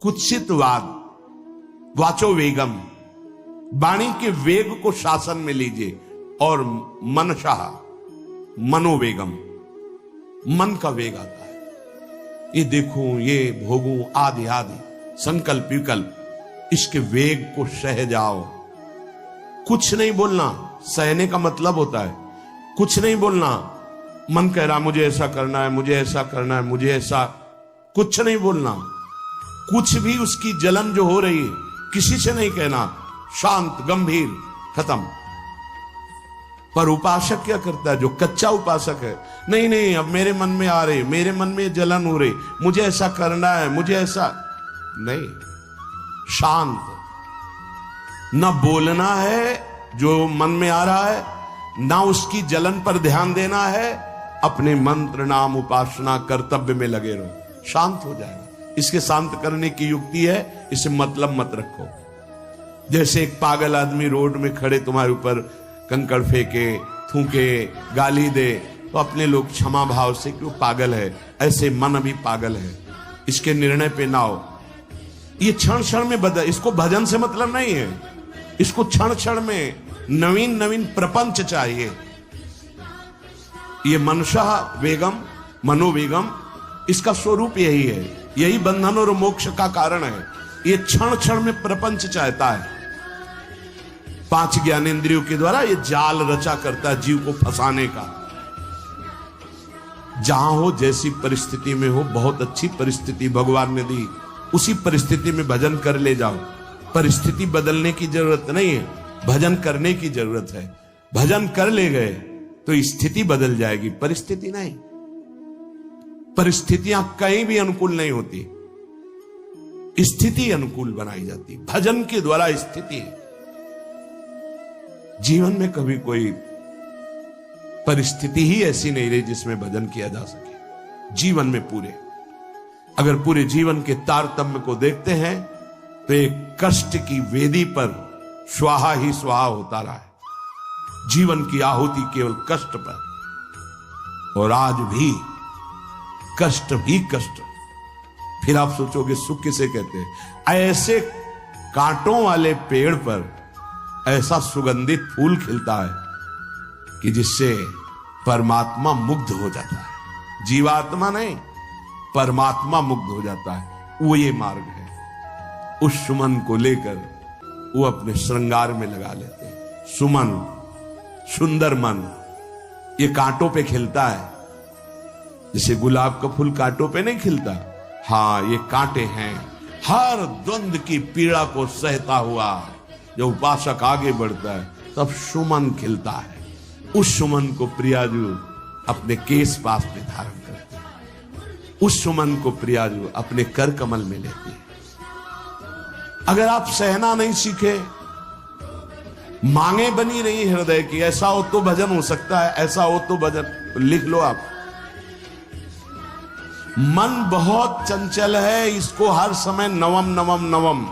कुत्सितवाद, वाचो वेगम, वाणी के वेग को शासन में लीजिए, और मनशाह, मनोवेगम, मन का वेग आता है। ये देखूं, ये भोगूं, आदि आदि संकल्प विकल्प, इसके वेग को सह जाओ। कुछ नहीं बोलना, सहने का मतलब होता है कुछ नहीं बोलना। मन कह रहा मुझे ऐसा करना है, मुझे ऐसा करना है, मुझे ऐसा, कुछ नहीं बोलना। कुछ भी उसकी जलन जो हो रही है किसी से नहीं कहना, शांत गंभीर, खत्म। पर उपासक क्या करता है, जो कच्चा उपासक है, नहीं नहीं अब मेरे मन में आ रही, मेरे मन में जलन हो रही, मुझे ऐसा करना है, मुझे ऐसा नहीं। शांत, न बोलना है जो मन में आ रहा है, ना उसकी जलन पर ध्यान देना है, अपने मंत्र नाम उपासना कर्तव्य में लगे रहो, शांत हो जाएगा। इसके शांत करने की युक्ति है, इसे मतलब मत रखो। जैसे एक पागल आदमी रोड में खड़े तुम्हारे ऊपर कंकड़ फेंके, थूके, गाली दे, तो अपने लोग क्षमा भाव से कि वो पागल है, ऐसे मन अभी पागल है, इसके निर्णय पे ना हो। ये क्षण क्षण में बदल, इसको भजन से मतलब नहीं है, इसको क्षण क्षण में नवीन नवीन प्रपंच चाहिए। ये मनसा वेगम, मनोवेगम, इसका स्वरूप यही है, यही बंधन और मोक्ष का कारण है। ये क्षण क्षण में प्रपंच चाहता है। 5 ज्ञानेंद्रियों के द्वारा ये जाल रचा करता है जीव को फंसाने का। जहां हो, जैसी परिस्थिति में हो, बहुत अच्छी परिस्थिति भगवान ने दी, उसी परिस्थिति में भजन कर ले जाओ। परिस्थिति बदलने की जरूरत नहीं है, भजन करने की जरूरत है। भजन कर ले गए तो स्थिति बदल जाएगी, परिस्थिति नहीं। परिस्थितियां कहीं भी अनुकूल नहीं होती, स्थिति अनुकूल बनाई जाती। भजन के द्वारा स्थिति। जीवन में कभी कोई परिस्थिति ही ऐसी नहीं रही जिसमें भजन किया जा सके। जीवन में पूरे, अगर पूरे जीवन के तारतम्य को देखते हैं तो एक कष्ट की वेदी पर स्वाहा ही स्वाहा होता रहा है। जीवन की आहुति केवल कष्ट पर, और आज भी कष्ट ही कष्ट। फिर आप सोचोगे सुख किसे कहते हैं? ऐसे कांटों वाले पेड़ पर ऐसा सुगंधित फूल खिलता है कि जिससे परमात्मा मुग्ध हो जाता है। जीवात्मा नहीं, परमात्मा मुग्ध हो जाता है। वो ये मार्ग है। उस सुमन को लेकर वो अपने श्रृंगार में लगा लेते हैं। सुमन, सुंदर मन, ये कांटों पे खिलता है। जैसे गुलाब का फूल कांटों पे नहीं खिलता, हाँ ये कांटे हैं। हर द्वंद की पीड़ा को सहता हुआ जब उपासक आगे बढ़ता है तब सुमन खिलता है। उस सुमन को प्रियाजू अपने केश पास में धारण करते हैं। उस सुमन को प्रियाजू अपने कर कमल में लेते हैं। अगर आप सहना नहीं सीखे, मांगे बनी रही हृदय की, ऐसा हो तो भजन हो सकता है, ऐसा हो तो भजन, लिख लो आप। मन बहुत चंचल है, इसको हर समय नवम नवम नवम,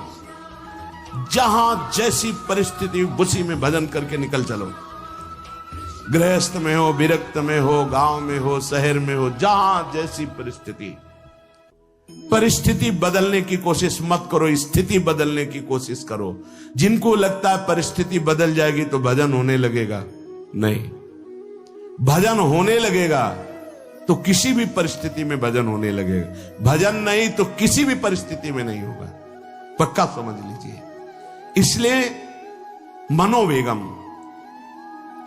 जहां जैसी परिस्थिति उसी में भजन करके निकल चलो। गृहस्थ में हो, विरक्त में हो, गांव में हो, शहर में हो, जहां जैसी परिस्थिति। परिस्थिति बदलने की कोशिश मत करो, स्थिति बदलने की कोशिश करो। जिनको लगता है परिस्थिति बदल जाएगी तो भजन होने लगेगा, नहीं। भजन होने लगेगा तो किसी भी परिस्थिति में भजन होने लगेगा। भजन नहीं तो किसी भी परिस्थिति में नहीं होगा, पक्का समझ लीजिए। इसलिए मनोवेगम,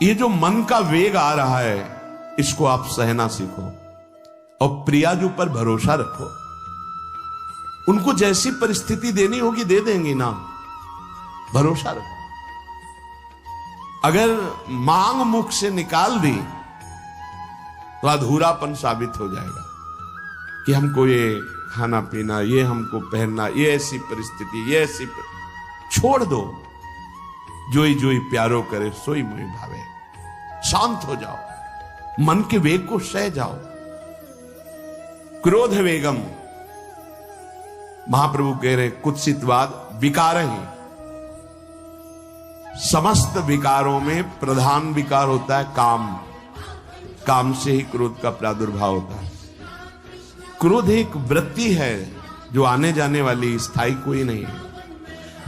ये जो मन का वेग आ रहा है, इसको आप सहना सीखो और प्रियाजू पर भरोसा रखो। उनको जैसी परिस्थिति देनी होगी दे देंगी ना, भरोसा रखो। अगर मांग मुख से निकाल दी तो अधूरापन साबित हो जाएगा कि हमको ये खाना पीना, ये हमको पहनना, ये ऐसी परिस्थिति, ये ऐसी छोड़ दो। जोई जोई प्यारो करे सोई मोहि भावे। शांत हो जाओ, मन के वेग को सह जाओ। क्रोध वेगम, महाप्रभु कह रहे कुत्सितवाद विकार ही। समस्त विकारों में प्रधान विकार होता है काम। काम से ही क्रोध का प्रादुर्भाव होता है। क्रोध एक वृत्ति है जो आने जाने वाली, स्थायी कोई नहीं है।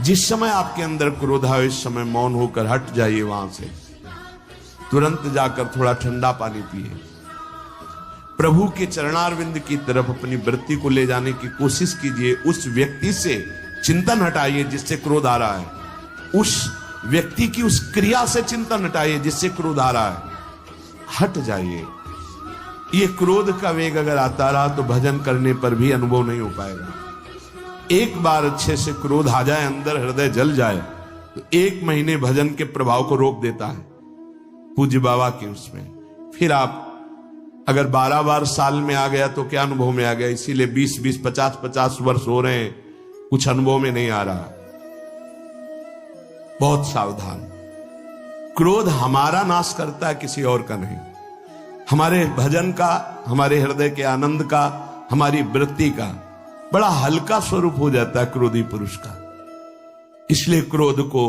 जिस समय आपके अंदर क्रोध आए, इस समय मौन होकर हट जाइए वहां से, तुरंत जाकर थोड़ा ठंडा पानी पिए, प्रभु के चरणारविंद की तरफ अपनी वृत्ति को ले जाने की कोशिश कीजिए। उस व्यक्ति से चिंतन हटाइए जिससे क्रोध आ रहा है, उस व्यक्ति की उस क्रिया से चिंतन हटाइए जिससे क्रोध आ रहा है, हट जाइए। ये क्रोध का वेग अगर आता रहा तो भजन करने पर भी अनुभव नहीं हो पाएगा। एक बार अच्छे से क्रोध आ जाए, अंदर हृदय जल जाए, तो 1 महीने भजन के प्रभाव को रोक देता है पूज्य बाबा के उसमें। फिर आप अगर 12 बार साल में आ गया तो क्या अनुभव में आ गया। इसीलिए 20-20, 50-50 वर्ष हो रहे हैं, कुछ अनुभव में नहीं आ रहा। बहुत सावधान। क्रोध हमारा नाश करता है, किसी और का नहीं। हमारे भजन का, हमारे हृदय के आनंद का, हमारी वृत्ति का बड़ा हल्का स्वरूप हो जाता है क्रोधी पुरुष का। इसलिए क्रोध को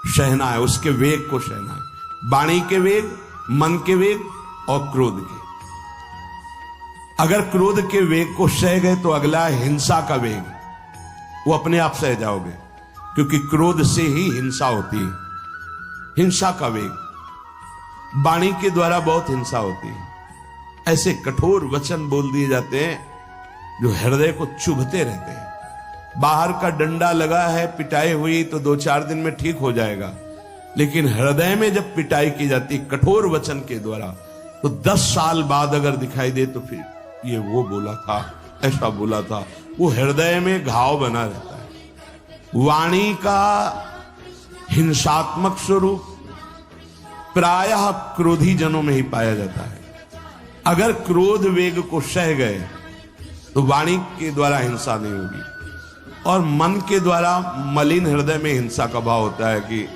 सहना है, उसके वेग को सहना है। वाणी के वेग, मन के वेग और क्रोध के। अगर क्रोध के वेग को सह गए तो अगला है हिंसा का वेग, वो अपने आप सह जाओगे, क्योंकि क्रोध से ही हिंसा होती है। हिंसा का वेग, वाणी के द्वारा बहुत हिंसा होती है। ऐसे कठोर वचन बोल दिए जाते हैं जो हृदय को चुभते रहते हैं। बाहर का डंडा लगा है, पिटाई हुई तो 2-4 दिन में ठीक हो जाएगा, लेकिन हृदय में जब पिटाई की जाती है कठोर वचन के द्वारा, तो 10 साल बाद अगर दिखाई दे तो फिर ये वो बोला था, ऐसा बोला था, वो हृदय में घाव बना रहता है। वाणी का हिंसात्मक स्वरूप प्रायः क्रोधी जनों में ही पाया जाता है। अगर क्रोध वेग को सह गए तो वाणी के द्वारा हिंसा नहीं होगी, और मन के द्वारा मलिन हृदय में हिंसा का भाव होता है कि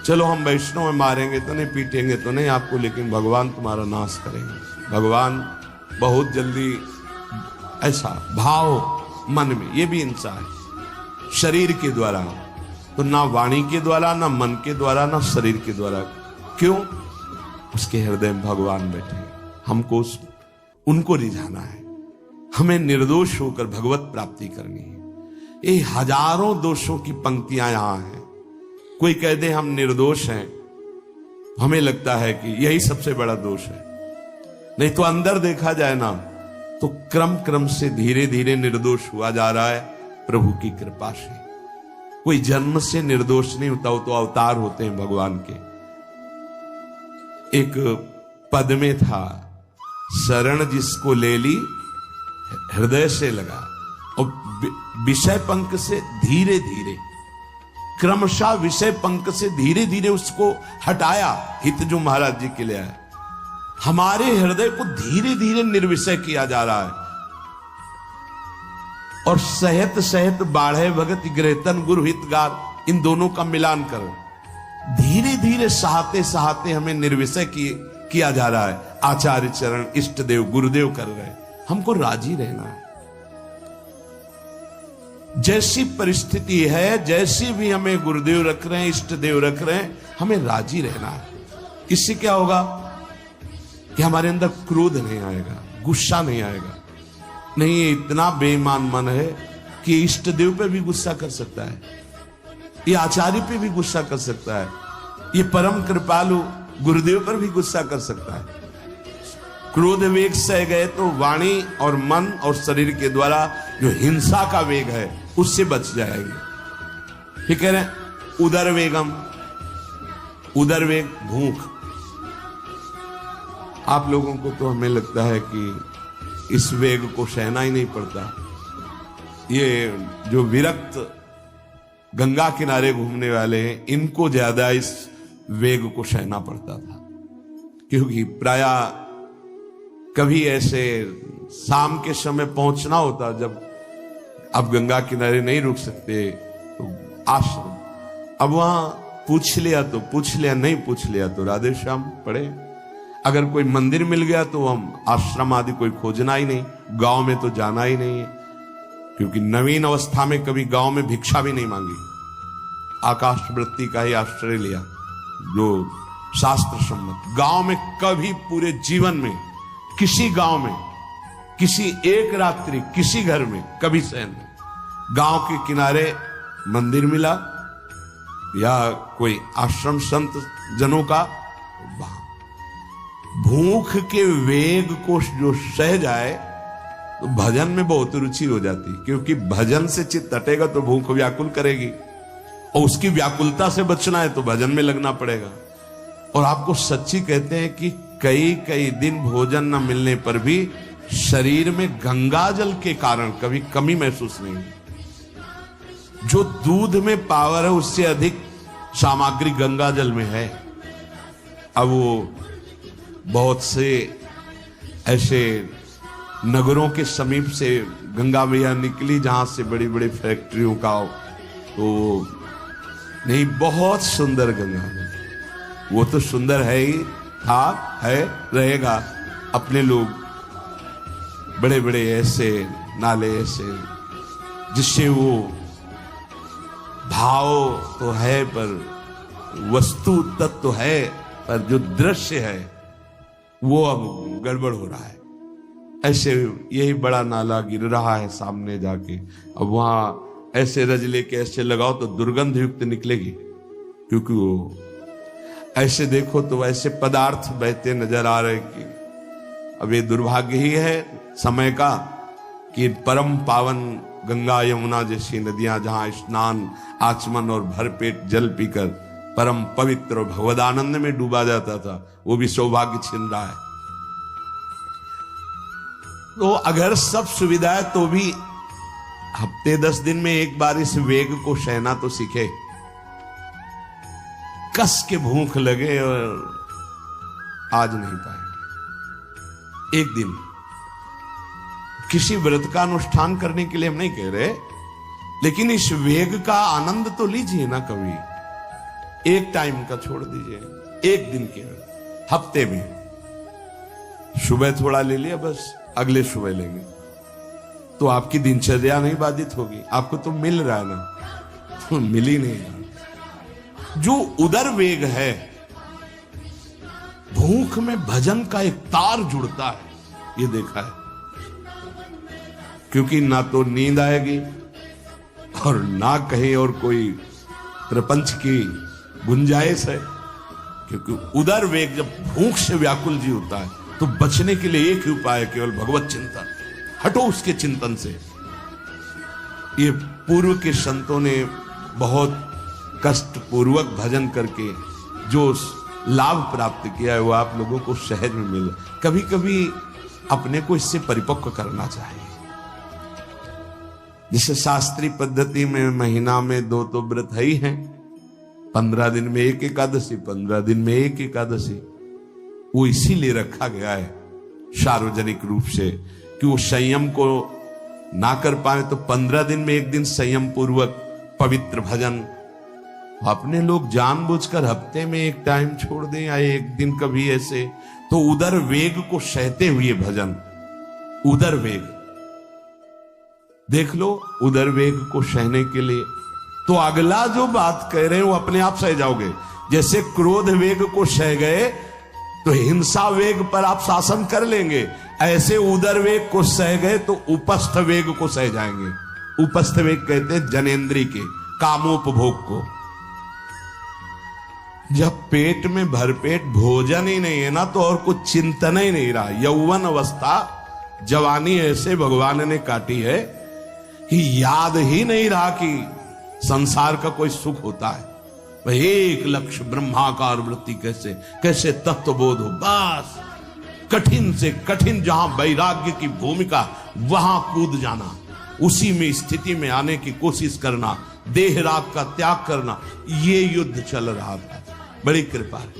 चलो हम वैष्णव में मारेंगे तो नहीं, पीटेंगे तो नहीं आपको, लेकिन भगवान तुम्हारा नाश करेंगे, भगवान बहुत जल्दी, ऐसा भाव मन में, ये भी हिंसा है शरीर के द्वारा। तो ना वाणी के द्वारा, ना मन के द्वारा, ना शरीर के द्वारा। क्यों? उसके हृदय में भगवान बैठे, हमको उनको रिझाना है, हमें निर्दोष होकर भगवत प्राप्ति करनी है। ये हजारों दोषों की पंक्तियां यहां हैं। कोई कह दे हम निर्दोष हैं, हमें लगता है कि यही सबसे बड़ा दोष है। नहीं तो अंदर देखा जाए ना, तो क्रम क्रम से धीरे धीरे निर्दोष हुआ जा रहा है प्रभु की कृपा से। कोई जन्म से निर्दोष नहीं होता, वो तो अवतार होते हैं भगवान के। एक पद में था, शरण जिसको ले ली हृदय से लगा, और विषय पंख से धीरे धीरे, क्रमशः विषय पंख से धीरे धीरे उसको हटाया। हित जो महाराज जी के लिए आया, हमारे हृदय को धीरे धीरे निर्विषय किया जा रहा है। और सहत सहत बाढ़े भगत ग्रहतन गुरु हितगार, इन दोनों का मिलान कर धीरे धीरे सहाते सहाते हमें निर्विषय किया जा रहा है। आचार्य चरण, इष्ट देव, गुरुदेव कर रहे हैं, हमको राजी रहना है। जैसी परिस्थिति है, जैसी भी हमें गुरुदेव रख रहे हैं, इष्ट देव रख रहे हैं, हमें राजी रहना है। इससे क्या होगा कि हमारे अंदर क्रोध नहीं आएगा, गुस्सा नहीं आएगा। नहीं, ये इतना बेईमान मन है कि इष्ट देव पे भी गुस्सा कर सकता है, ये आचार्य पे भी गुस्सा कर सकता है, ये परम कृपालु गुरुदेव पर भी गुस्सा कर सकता है। क्रोध वेग सह गए तो वाणी और मन और शरीर के द्वारा जो हिंसा का वेग है उससे बच जाएंगे। फिर कह रहे हैं उदर वेगम, उदर वेग भूख। आप लोगों को तो हमें लगता है कि इस वेग को सहना ही नहीं पड़ता। ये जो विरक्त गंगा किनारे घूमने वाले हैं, इनको ज्यादा इस वेग को सहना पड़ता था, क्योंकि प्रायः कभी ऐसे शाम के समय पहुंचना होता, जब अब गंगा किनारे नहीं रुक सकते तो आश्रम, अब वहां पूछ लिया तो पूछ लिया, नहीं पूछ लिया तो राधे श्याम पढ़े। अगर कोई मंदिर मिल गया तो हम आश्रम आदि कोई खोजना ही नहीं, गांव में तो जाना ही नहीं है, क्योंकि नवीन अवस्था में कभी गांव में भिक्षा भी नहीं मांगी, आकाश वृत्ति का ही आश्रय लिया जो शास्त्र सम्मत। गांव में कभी पूरे जीवन में किसी गांव में किसी एक रात्रि किसी घर में कभी सहन नहीं। गांव के किनारे मंदिर मिला या कोई आश्रम संत जनों का, भूख के वेग को जो सह जाए तो भजन में बहुत रुचि हो जाती, क्योंकि भजन से चित्त हटेगा तो भूख व्याकुल करेगी, और उसकी व्याकुलता से बचना है तो भजन में लगना पड़ेगा। और आपको सच्ची कहते हैं कि कई कई दिन भोजन न मिलने पर भी शरीर में गंगा जल के कारण कभी कमी महसूस नहीं हुई। जो दूध में पावर है उससे अधिक सामग्री गंगा जल में है। अब वो बहुत से ऐसे नगरों के समीप से गंगा मैया निकली जहां से बड़ी बड़ी फैक्ट्रियों का, तो नहीं, बहुत सुंदर गंगा जल, वो तो सुंदर है ही, था, है, रहेगा। अपने लोग बड़े बड़े ऐसे नाले ऐसे जिससे वो भाव तो है पर वस्तु तत्व तो है, पर जो दृश्य है वो अब गड़बड़ हो रहा है। ऐसे यही बड़ा नाला गिर रहा है सामने जाके, अब वहां ऐसे रज लेके ऐसे लगाओ तो दुर्गंध युक्त निकलेगी, क्योंकि वो ऐसे देखो तो ऐसे पदार्थ बहते नजर आ रहे कि अब ये दुर्भाग्य ही है समय का कि परम पावन गंगा यमुना जैसी नदियां जहां स्नान आचमन और भरपेट जल पीकर परम पवित्र और भगवदानंद में डूबा जाता था, वो भी सौभाग्य छिन रहा है। तो अगर सब सुविधा है तो भी हफ्ते 10 दिन में एक बार इस वेग को सहना तो सीखे। कस के भूख लगे और आज नहीं पाए। एक दिन किसी व्रत का अनुष्ठान करने के लिए हम नहीं कह रहे, लेकिन इस वेग का आनंद तो लीजिए ना कभी। एक टाइम का छोड़ दीजिए, एक दिन के हफ्ते में सुबह थोड़ा ले लिया, बस अगले सुबह लेंगे तो आपकी दिनचर्या नहीं बाधित होगी। आपको तो मिल रहा है ना, तो मिल ही नहीं रहा। जो उदर वेग है, भूख में भजन का एक तार जुड़ता है, ये देखा है। क्योंकि ना तो नींद आएगी और ना कहीं और कोई प्रपंच की गुंजाइश है, क्योंकि उदर वेग जब भूख से व्याकुल जी होता है तो बचने के लिए एक ही उपाय है, केवल भगवत चिंतन। हटो उसके चिंतन से। ये पूर्व के संतों ने बहुत कष्ट पूर्वक भजन करके जो लाभ प्राप्त किया है वो आप लोगों को सहज में मिल। कभी कभी अपने को इससे परिपक्व करना चाहिए। जिसे शास्त्रीय पद्धति में महीना में 2 तो व्रत है ही हैं, 15 दिन में एक एकादशी, 15 दिन में एक एकादशी। वो इसीलिए रखा गया है सार्वजनिक रूप से कि वो संयम को ना कर पाए तो 15 दिन में एक दिन संयम पूर्वक पवित्र भजन। अपने लोग जानबूझकर हफ्ते में एक टाइम छोड़ दें या एक दिन कभी ऐसे, तो उदर वेग को सहते हुए भजन। उदर वेग देख लो, उदर वेग को सहने के लिए तो अगला जो बात कह रहे हैं वो अपने आप सह जाओगे। जैसे क्रोध वेग को सह गए तो हिंसा वेग पर आप शासन कर लेंगे, ऐसे उदर वेग को सह गए तो उपस्थ वेग को सह जाएंगे। उपस्थ वेग कहते हैं जनेंद्री के कामोपभोग को। जब पेट में भरपेट भोजन ही नहीं है ना तो और कुछ चिंतन ही नहीं रहा। यौवन अवस्था जवानी ऐसे भगवान ने काटी है कि याद ही नहीं रहा कि संसार का कोई सुख होता है। भाई एक लक्ष्य ब्रह्माकार वृत्ति कैसे कैसे तत्वबोध हो, बस कठिन से कठिन जहां वैराग्य की भूमिका वहां कूद जाना, उसी में स्थिति में आने की कोशिश करना, देह राग का त्याग करना, ये युद्ध चल रहा था। बड़ी कृपा है।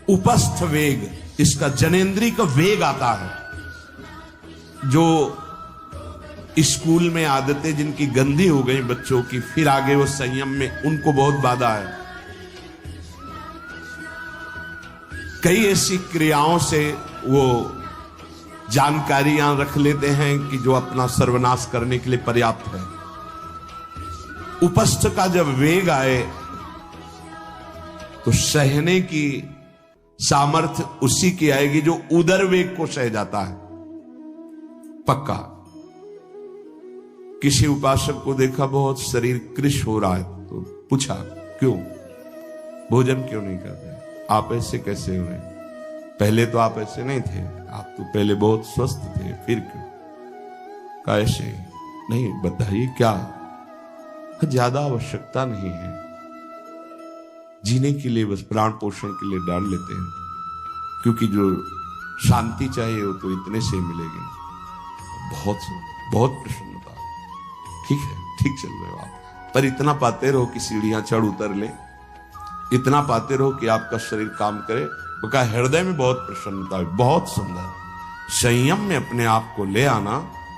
उपस्थ वेग, इसका जनेंद्री का वेग आता है। जो स्कूल में आदतें जिनकी गंदी हो गई बच्चों की, फिर आगे वो संयम में उनको बहुत बाधा है। कई ऐसी क्रियाओं से वो जानकारियां रख लेते हैं कि जो अपना सर्वनाश करने के लिए पर्याप्त है। उपस्थ का जब वेग आए तो सहने की सामर्थ्य उसी की आएगी जो उदर वेग को सह जाता है। पक्का। किसी उपासक को देखा बहुत शरीर कृश हो रहा है, तो पूछा क्यों, भोजन क्यों नहीं करते, आप ऐसे कैसे हुए, पहले तो आप ऐसे नहीं थे, आप तो पहले बहुत स्वस्थ थे, फिर क्यों, का ऐसे नहीं, बताइए क्या, ज्यादा आवश्यकता नहीं है, जीने के लिए बस प्राण पोषण के लिए डाल लेते हैं, क्योंकि जो शांति चाहिए वो तो इतने से मिलेगी। बहुत बहुत प्रसन्नता, ठीक है, ठीक चल रहे हो आप, पर इतना पाते रहो कि सीढ़ियां चढ़ उतर ले, इतना पाते रहो कि आपका शरीर काम करे। वो कहा हृदय में बहुत प्रसन्नता है, बहुत सुंदर। संयम में अपने आप को ले आना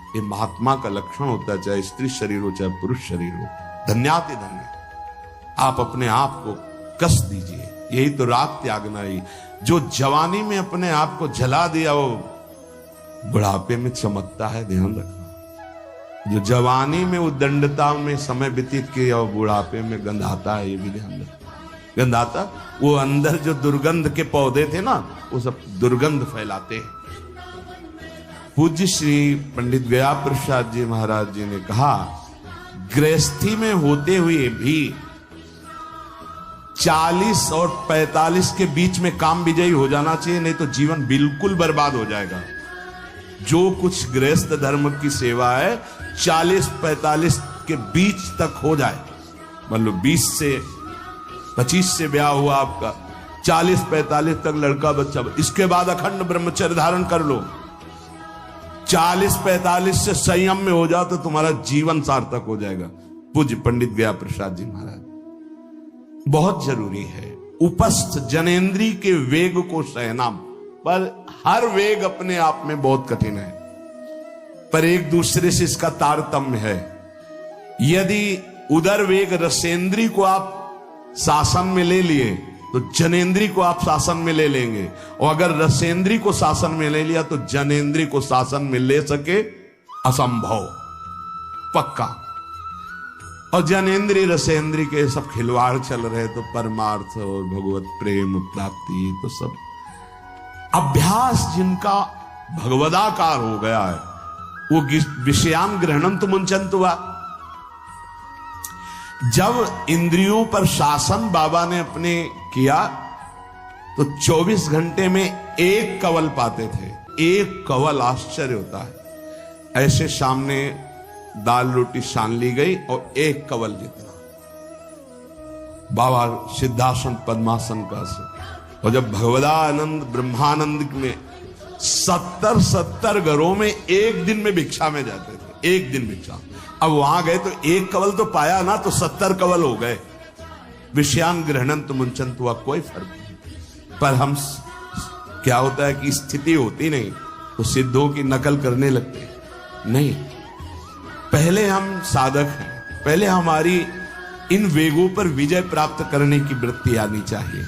ये महात्मा का लक्षण होता है, चाहे स्त्री शरीर हो चाहे पुरुष शरीर हो। धन्याति धन्य, आप अपने आप को कस दीजिए, यही तो राग त्यागना ही। जो जवानी में अपने आप को जला दिया वो बुढ़ापे में चमकता है, ध्यान रखना। जो जवानी में उद्दंडता में समय व्यतीत किया वो बुढ़ापे में गंधाता है, ये भी ध्यान रखना। गंधाता वो अंदर जो दुर्गंध के पौधे थे ना, वो सब दुर्गंध फैलाते हैं। पूज्य श्री पंडित गया प्रसाद जी महाराज जी ने कहा, गृहस्थी में होते हुए भी 40 और 45 के बीच में काम विजयी हो जाना चाहिए, नहीं तो जीवन बिल्कुल बर्बाद हो जाएगा। जो कुछ गृहस्थ धर्म की सेवा है 40-45 के बीच तक हो जाए, मतलब 20 से 25 से ब्याह हुआ आपका, 40-45 तक लड़का बच्चा, इसके बाद अखंड ब्रह्मचर्य धारण कर लो। 40-45 से संयम में हो जाओ तो तुम्हारा जीवन सार्थक हो जाएगा। पूज्य पंडित गया प्रसाद जी महाराज, बहुत जरूरी है उपस्थ जनेन्द्री के वेग को सहना। पर हर वेग अपने आप में बहुत कठिन है, पर एक दूसरे से इसका तारतम्य है। यदि उदर वेग रसेंद्री को आप शासन में ले लिए तो जनेन्द्री को आप शासन में ले लेंगे, और अगर रसेंद्री को शासन में ले लिया तो जनेन्द्री को शासन में ले सके असंभव, पक्का। और जनेन्द्री रसेंद्री के सब खिलवाड़ चल रहे, तो परमार्थ और भगवत प्रेम प्राप्ति तो सब अभ्यास जिनका भगवदाकार हो गया है, वो विषयान ग्रहणंत मुंचंत हुआ। जब इंद्रियों पर शासन बाबा ने अपने किया तो 24 घंटे में एक कवल पाते थे, एक कवल, आश्चर्य होता है। ऐसे सामने दाल रोटी सान ली गई और एक कवल जितना, बाबा सिद्धासन पद्मासन का आसन। और जब भगवदानंद ब्रह्मानंद में 70 घरों में एक दिन में भिक्षा में जाते थे, एक दिन भिक्षा। अब वहां गए तो एक कवल तो पाया ना, तो 70 कवल हो गए। विषयान ग्रहणंत मुंचंत हुआ, कोई फर्क नहीं। पर हम क्या होता है कि स्थिति होती नहीं तो सिद्धों की नकल करने लगते नहीं। पहले हम साधक हैं, पहले हमारी इन वेगों पर विजय प्राप्त करने की वृत्ति आनी चाहिए।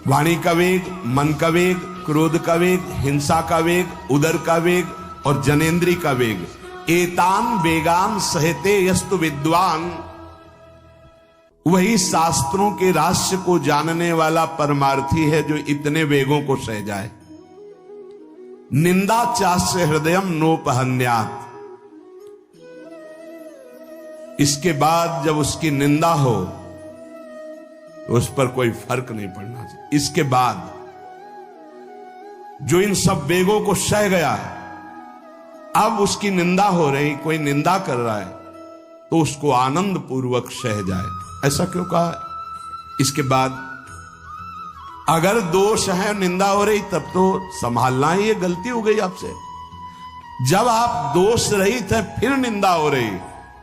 वाणी का वेग, मन का वेग, क्रोध का वेग, हिंसा का वेग, उदर का वेग और जनेन्द्री का वेग, एतान वेगान सहते यस्तु विद्वान, वही शास्त्रों के रहस्य को जानने वाला परमार्थी है जो इतने वेगों को सह जाए। निंदा चास्य हृदयम नोपहन्यात्, इसके बाद जब उसकी निंदा हो तो उस पर कोई फर्क नहीं पड़ना चाहिए। इसके बाद जो इन सब वेगों को सह गया है, अब उसकी निंदा हो रही, कोई निंदा कर रहा है तो उसको आनंद पूर्वक सह जाए। ऐसा क्यों कहा? इसके बाद अगर दोष है, निंदा हो रही, तब तो संभालना ही, ये गलती हो गई आपसे। जब आप दोष रहित है फिर निंदा हो रही,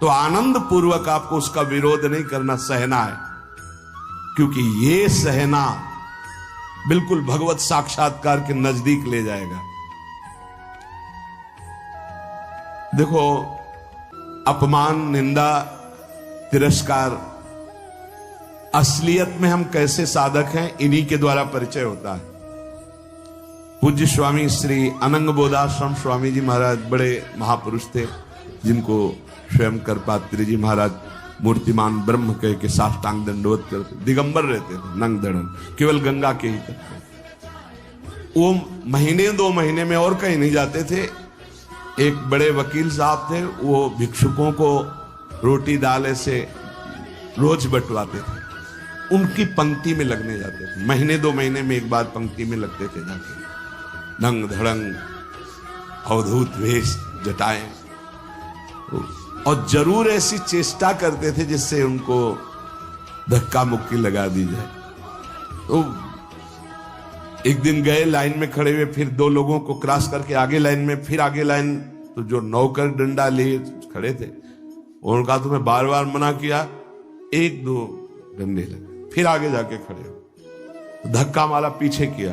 तो आनंद पूर्वक आपको उसका विरोध नहीं करना, सहना है। क्योंकि ये सहना बिल्कुल भगवत साक्षात्कार के नजदीक ले जाएगा। देखो, अपमान, निंदा, तिरस्कार, असलियत में हम कैसे साधक हैं, इन्हीं के द्वारा परिचय होता है। पूज्य स्वामी श्री अनंग बोधाश्रम स्वामी जी महाराज बड़े महापुरुष थे, जिनको स्वयं करपात्री जी महाराज मूर्तिमान ब्रह्म कह के साष्टांग दंडवत करते, दिगंबर रहते थे, नंग दड़न, केवल गंगा के ही करते। वो महीने 2 महीने में और कहीं नहीं जाते थे। एक बड़े वकील साहब थे, वो भिक्षुकों को रोटी दाल से रोज बंटवाते थे, उनकी पंक्ति में लगने जाते थे। महीने 2 महीने में एक बार पंक्ति में लगते थे जाके, नंग धड़ंग अवधूत वेश जटाएं, और जरूर ऐसी चेष्टा करते थे जिससे उनको धक्का मुक्की लगा दी जाए। तो एक दिन गए, लाइन में खड़े हुए, फिर 2 लोगों को क्रॉस करके आगे लाइन में, फिर आगे लाइन, तो जो नौकर डंडा लिए खड़े थे उनका तुम्हें बार बार मना किया, 1-2 डंडे लगे, फिर आगे जाके खड़े हो, धक्का मारा, पीछे किया।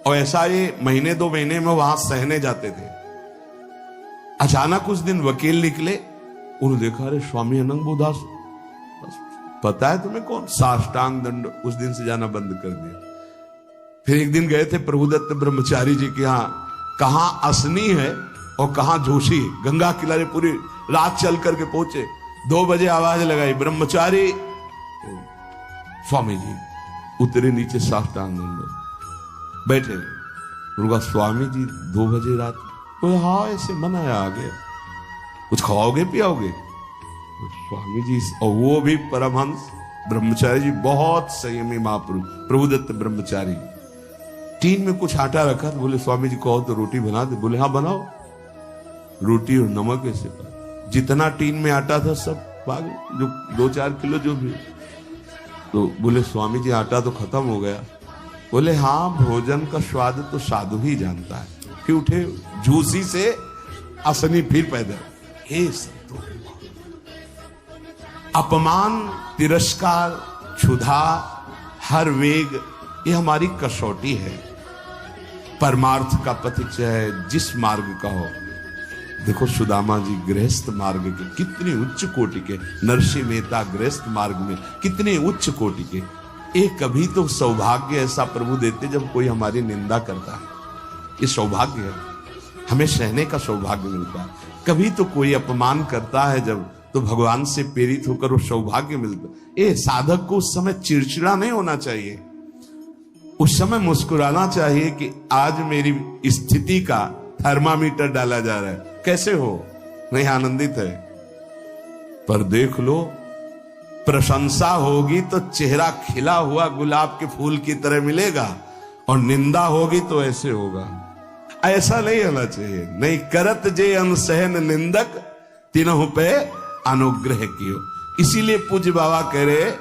और ऐसा ये महीने 2 महीने में वहां सहने जाते थे। अचानक उस दिन वकील निकले, उन्होंने देखा, अरे स्वामी अनंग बोधास, पता है तुम्हें कौन? साष्टांग दंड। उस दिन से जाना बंद कर दिया। फिर एक दिन गए थे प्रभुदत्त ब्रह्मचारी जी के यहाँ, कहां असनी है और कहां जोशी, गंगा किनारे पूरी रात चल करके पहुंचे। 2 बजे आवाज लगाई, ब्रह्मचारी। स्वामी जी उतरे नीचे, साष्टांग दंड, बैठे। उनका स्वामी जी 2 बजे रात, तो हाँ ऐसे मन आया, आ गया, कुछ खाओगे पियाओगे? स्वामी जी, और वो भी परमहंस ब्रह्मचारी जी, बहुत संयमी महापुरुष प्रभुदत्त ब्रह्मचारी। टीन में कुछ आटा रखा, बोले स्वामी जी कहो तो रोटी बना दे। बोले हाँ बनाओ। रोटी और नमक ऐसे पाए, जितना टीन में आटा था सब पाग, जो 2-4 किलो जो भी। तो बोले स्वामी जी आटा तो खत्म हो गया। बोले हाँ, भोजन का स्वाद तो साधु ही जानता है। फिर उठे, झूसी से असनी फिर पैदा। हे संतो, अपमान, तिरस्कार, क्षुधा, हर वेग, ये हमारी कसौटी है। परमार्थ का पथ चाहे जिस मार्ग का हो। देखो सुदामा जी गृहस्थ मार्ग के कितने उच्च कोटि के, नरसिंह मेहता गृहस्थ मार्ग में कितने उच्च कोटि के। एक कभी तो सौभाग्य ऐसा प्रभु देते जब कोई हमारी निंदा करता है, ये सौभाग्य है, हमें सहने का सौभाग्य मिलता है। कभी तो कोई अपमान करता है जब, तो भगवान से प्रेरित होकर वो सौभाग्य मिलता। ये साधक को उस समय चिड़चिड़ा नहीं होना चाहिए, उस समय मुस्कुराना चाहिए कि आज मेरी स्थिति का थर्मामीटर डाला जा रहा है, कैसे हो, नहीं आनंदित है। पर देख लो, प्रशंसा होगी तो चेहरा खिला हुआ गुलाब के फूल की तरह मिलेगा, और निंदा होगी तो ऐसे होगा। ऐसा नहीं होना चाहिए। नहीं करत जे अनसहन निंदक, तीनों पे अनुग्रह कियो। इसीलिए पूज्य बाबा कह रहे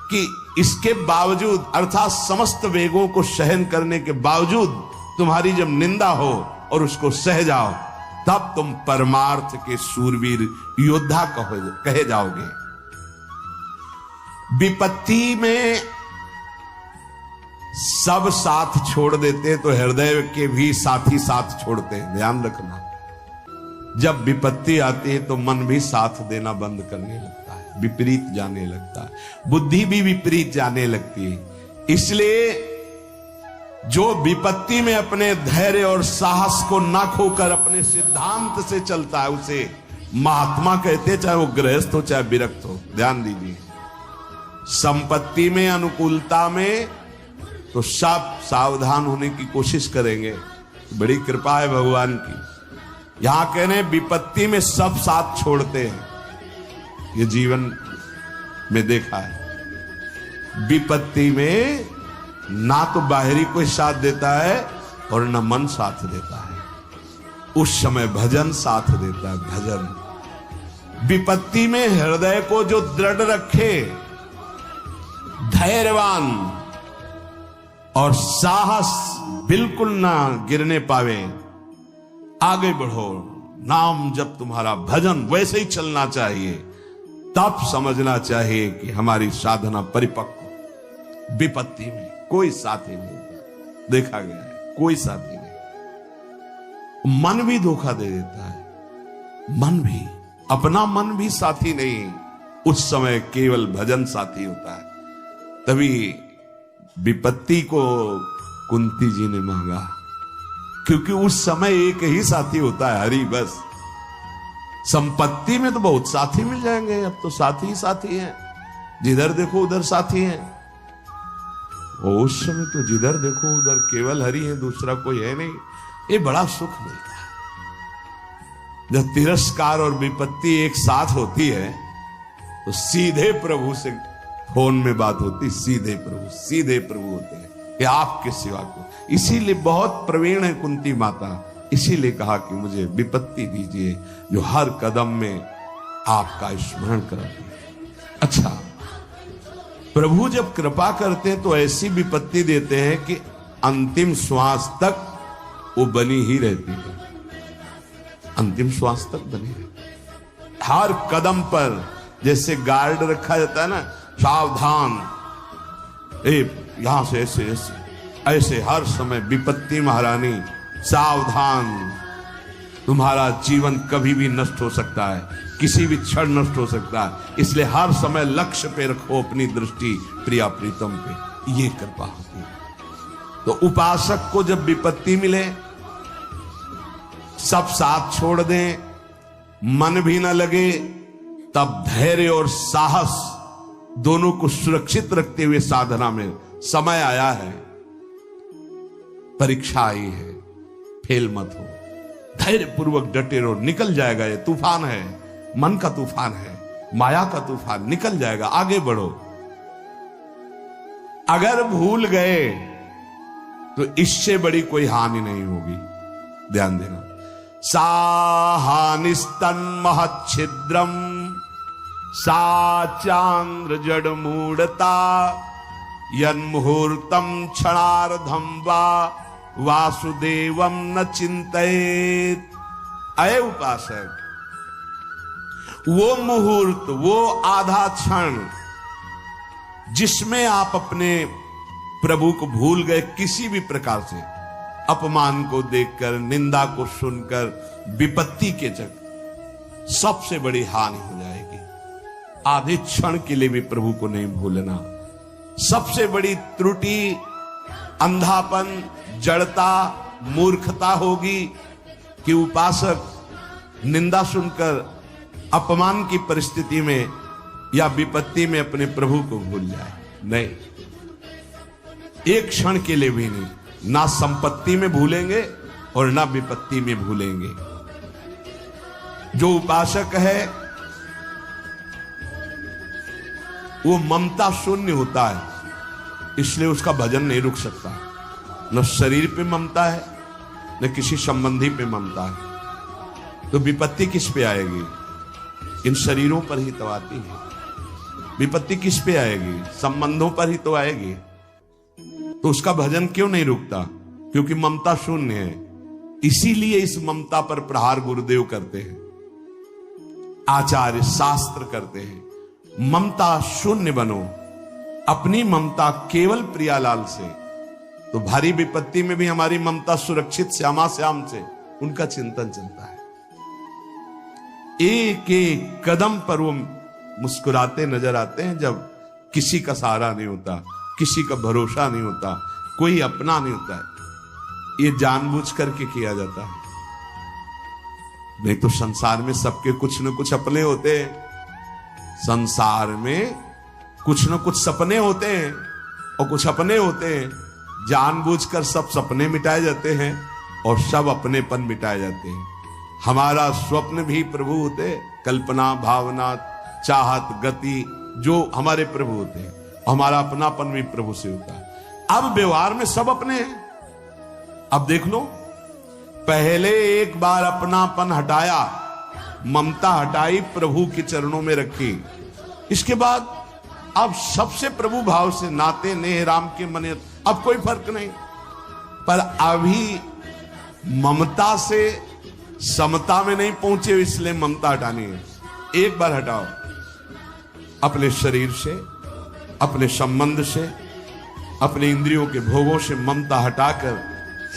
कि इसके बावजूद, अर्थात समस्त वेगों को सहन करने के बावजूद, तुम्हारी जब निंदा हो और उसको सह जाओ, तब तुम परमार्थ के शूरवीर योद्धा कहे जाओगे। विपत्ति में सब साथ छोड़ देते तो हृदय के भी साथी साथ छोड़ते हैं, ध्यान रखना। जब विपत्ति आती है तो मन भी साथ देना बंद करने लगता है, विपरीत जाने लगता है, बुद्धि भी विपरीत जाने लगती है। इसलिए जो विपत्ति में अपने धैर्य और साहस को न खोकर अपने सिद्धांत से चलता है उसे महात्मा कहते, चाहे वो गृहस्थ हो चाहे विरक्त हो। ध्यान दीजिए, संपत्ति में, अनुकूलता में तो सब सावधान होने की कोशिश करेंगे, बड़ी कृपा है भगवान की। यहां कहने विपत्ति में सब साथ छोड़ते हैं, ये जीवन में देखा है। विपत्ति में ना तो बाहरी कोई साथ देता है और न मन साथ देता है, उस समय भजन साथ देता है, भजन। विपत्ति में हृदय को जो दृढ़ रखे, धैर्यवान और साहस बिल्कुल ना गिरने पावे, आगे बढ़ो, नाम जब तुम्हारा भजन वैसे ही चलना चाहिए, तब समझना चाहिए कि हमारी साधना परिपक्व। विपत्ति में कोई साथी नहीं, देखा गया है, कोई साथी नहीं। मन भी धोखा दे देता है, मन भी, अपना मन भी साथी नहीं, उस समय केवल भजन साथी होता है। तभी विपत्ति को कुंती जी ने मांगा, क्योंकि उस समय एक ही साथी होता है, हरि बस। संपत्ति में तो बहुत साथी मिल जाएंगे, अब तो साथी ही साथी हैं, जिधर देखो उधर साथी हैं। और उस समय तो जिधर देखो उधर केवल हरि है, दूसरा कोई है नहीं। ये बड़ा सुख मिलता है जब तिरस्कार और विपत्ति एक साथ होती है, तो सीधे प्रभु से फोन में बात होती, सीधे प्रभु होते हैं कि आपके सिवा को। इसीलिए बहुत प्रवीण है कुंती माता, इसीलिए कहा कि मुझे विपत्ति दीजिए जो हर कदम में आपका स्मरण कराती है। अच्छा, प्रभु जब कृपा करते हैं तो ऐसी विपत्ति देते हैं कि अंतिम श्वास तक वो बनी ही रहती है, अंतिम श्वास तक बनी रहती। हर कदम पर जैसे गार्ड रखा जाता है ना, सावधान, यहां से ऐसे ऐसे ऐसे हर समय विपत्ति महारानी सावधान, तुम्हारा जीवन कभी भी नष्ट हो सकता है, किसी भी क्षण नष्ट हो सकता है, इसलिए हर समय लक्ष्य पे रखो अपनी दृष्टि प्रिया प्रीतम पे। ये कृपा होती है। तो उपासक को जब विपत्ति मिले, सब साथ छोड़ दें, मन भी ना लगे, तब धैर्य और साहस दोनों को सुरक्षित रखते हुए साधना में समय आया है, परीक्षा आई है, फेल मत हो, धैर्य पूर्वक डटे रहो, निकल जाएगा। ये तूफान है, मन का तूफान है, माया का तूफान, निकल जाएगा, आगे बढ़ो। अगर भूल गए तो इससे बड़ी कोई हानि नहीं होगी, ध्यान देना। साहानिस्तन महच्छिद्रम सा चांद्र जड़ मूढ़ता यन्मुहूर्तम क्षणार्धम वा वासुदेवम न चिंतयेत। अय उपासक, वो मुहूर्त, वो आधा क्षण जिसमें आप अपने प्रभु को भूल गए, किसी भी प्रकार से अपमान को देखकर, निंदा को सुनकर, विपत्ति के जग सबसे बड़ी हानि हो जाएगी। आधे क्षण के लिए भी प्रभु को नहीं भूलना। सबसे बड़ी त्रुटि अंधापन, जड़ता, मूर्खता होगी कि उपासक निंदा सुनकर अपमान की परिस्थिति में या विपत्ति में अपने प्रभु को भूल जाए। नहीं, एक क्षण के लिए भी नहीं, ना संपत्ति में भूलेंगे और ना विपत्ति में भूलेंगे। जो उपासक है वो ममता शून्य होता है, इसलिए उसका भजन नहीं रुक सकता। न शरीर पे ममता है, न किसी संबंधी पे ममता है। तो विपत्ति किस पे आएगी? इन शरीरों पर ही तो आती है। विपत्ति किस पे आएगी? संबंधों पर ही तो आएगी। तो उसका भजन क्यों नहीं रुकता? क्योंकि ममता शून्य है। इसीलिए इस ममता पर प्रहार गुरुदेव करते हैं, आचार्य शास्त्र करते हैं। ममता शून्य बनो, अपनी ममता केवल प्रियालाल से। तो भारी विपत्ति में भी हमारी ममता सुरक्षित श्यामा श्याम से, उनका चिंतन चलता है। एक एक कदम पर वो मुस्कुराते नजर आते हैं जब किसी का सहारा नहीं होता, किसी का भरोसा नहीं होता, कोई अपना नहीं होता है। ये जानबूझ करके किया जाता है, नहीं तो संसार में सबके कुछ न कुछ अपने होते हैं। संसार में कुछ न कुछ सपने होते हैं और कुछ अपने होते हैं। जानबूझकर सब सपने मिटाए जाते हैं और सब अपनेपन मिटाए जाते हैं। हमारा स्वप्न भी प्रभु होते, कल्पना, भावना, चाहत, गति जो हमारे प्रभु होते हैं, हमारा अपनापन भी प्रभु से होता है। अब व्यवहार में सब अपने हैं। अब देख लो, पहले एक बार अपनापन हटाया, ममता हटाई, प्रभु के चरणों में रखी। इसके बाद अब सबसे प्रभु भाव से नाते नेह राम के मने, अब कोई फर्क नहीं। पर अभी ममता से समता में नहीं पहुंचे, इसलिए ममता हटानी है। एक बार हटाओ, अपने शरीर से, अपने संबंध से, अपने इंद्रियों के भोगों से ममता हटाकर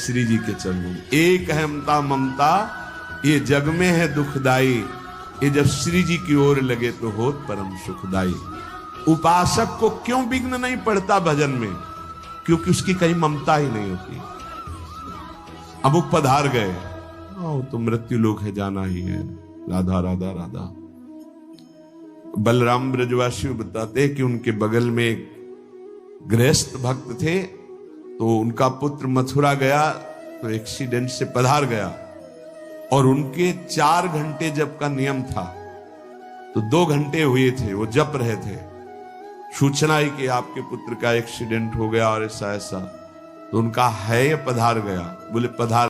श्री जी के चरणों। एक अहमता ममता ये जग में है दुखदाई, ये जब श्री जी की ओर लगे तो होत परम सुखदाई। उपासक को क्यों विघ्न नहीं पड़ता भजन में? क्योंकि उसकी कहीं ममता ही नहीं होती। अब वो पधार गए, तो मृत्यु लोक है, जाना ही है, राधा राधा राधा। बलराम ब्रजवासी बताते हैं कि उनके बगल में एक गृहस्थ भक्त थे, तो उनका पुत्र मथुरा गया तो एक्सीडेंट से पधार गया, और उनके 4 घंटे जप का नियम था, तो 2 घंटे हुए थे, वो जप रहे थे। सूचना ही कि आपके पुत्र का एक्सीडेंट हो गया और ऐसा ऐसा, तो उनका है पधार गया। बोले पधार